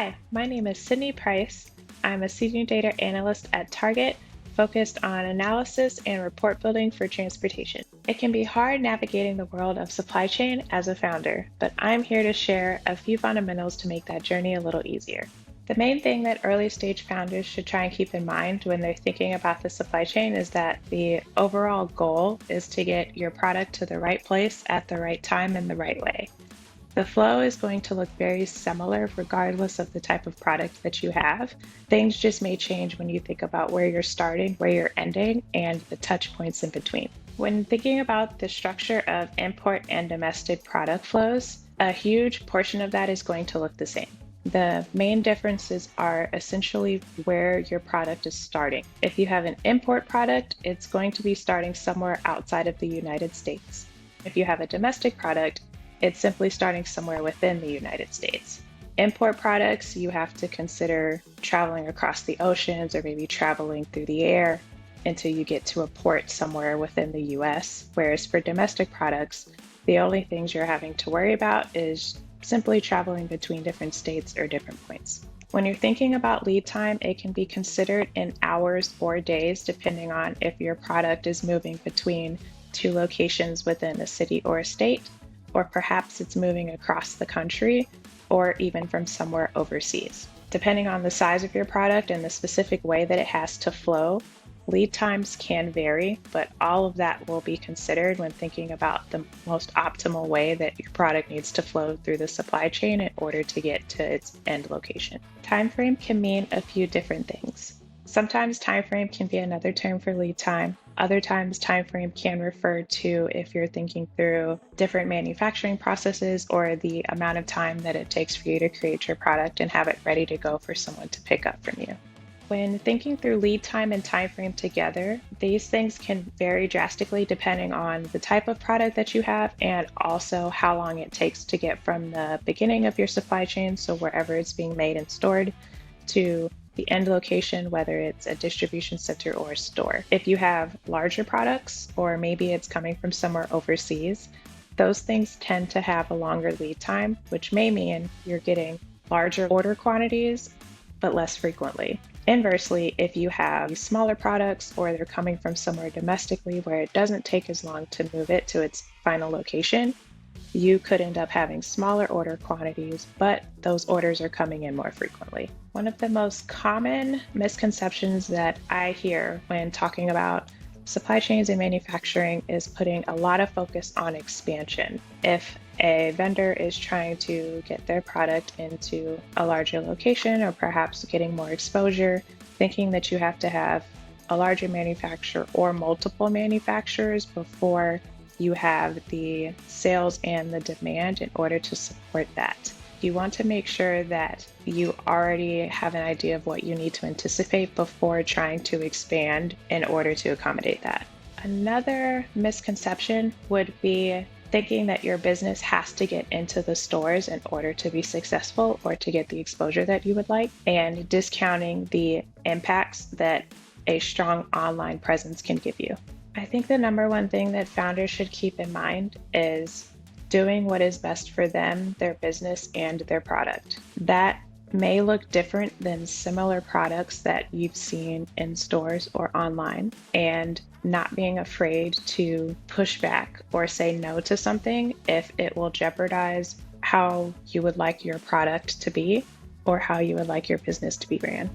Hi, my name is Sydney Price. I'm a senior data analyst at Target, focused on analysis and report building for transportation. It can be hard navigating the world of supply chain as a founder, but I'm here to share a few fundamentals to make that journey a little easier. The main thing that early stage founders should try and keep in mind when they're thinking about the supply chain is that the overall goal is to get your product to the right place at the right time in the right way. The flow is going to look very similar regardless of the type of product that you have. Things just may change when you think about where you're starting, where you're ending, and the touch points in between. When thinking about the structure of import and domestic product flows, a huge portion of that is going to look the same. The main differences are essentially where your product is starting. If you have an import product, it's going to be starting somewhere outside of the United States. If you have a domestic product, it's simply starting somewhere within the United States. Import products, you have to consider traveling across the oceans or maybe traveling through the air until you get to a port somewhere within the US. Whereas for domestic products, the only things you're having to worry about is simply traveling between different states or different points. When you're thinking about lead time, it can be considered in hours or days, depending on if your product is moving between two locations within a city or a state, or perhaps it's moving across the country or even from somewhere overseas. Depending on the size of your product and the specific way that it has to flow, lead times can vary, but all of that will be considered when thinking about the most optimal way that your product needs to flow through the supply chain in order to get to its end location. Timeframe can mean a few different things. Sometimes timeframe can be another term for lead time. Other times timeframe can refer to if you're thinking through different manufacturing processes or the amount of time that it takes for you to create your product and have it ready to go for someone to pick up from you. When thinking through lead time and timeframe together, these things can vary drastically depending on the type of product that you have and also how long it takes to get from the beginning of your supply chain, so wherever it's being made and stored, to the end location, whether it's a distribution center or a store. If you have larger products, or maybe it's coming from somewhere overseas, those things tend to have a longer lead time, which may mean you're getting larger order quantities, but less frequently. Inversely, if you have smaller products or they're coming from somewhere domestically where it doesn't take as long to move it to its final location, you could end up having smaller order quantities, but those orders are coming in more frequently. One of the most common misconceptions that I hear when talking about supply chains and manufacturing is putting a lot of focus on expansion. If a vendor is trying to get their product into a larger location or perhaps getting more exposure, thinking that you have to have a larger manufacturer or multiple manufacturers before you have the sales and the demand in order to support that. You want to make sure that you already have an idea of what you need to anticipate before trying to expand in order to accommodate that. Another misconception would be thinking that your business has to get into the stores in order to be successful or to get the exposure that you would like, and discounting the impacts that a strong online presence can give you. I think the number one thing that founders should keep in mind is doing what is best for them, their business, and their product. That may look different than similar products that you've seen in stores or online, and not being afraid to push back or say no to something if it will jeopardize how you would like your product to be or how you would like your business to be ran.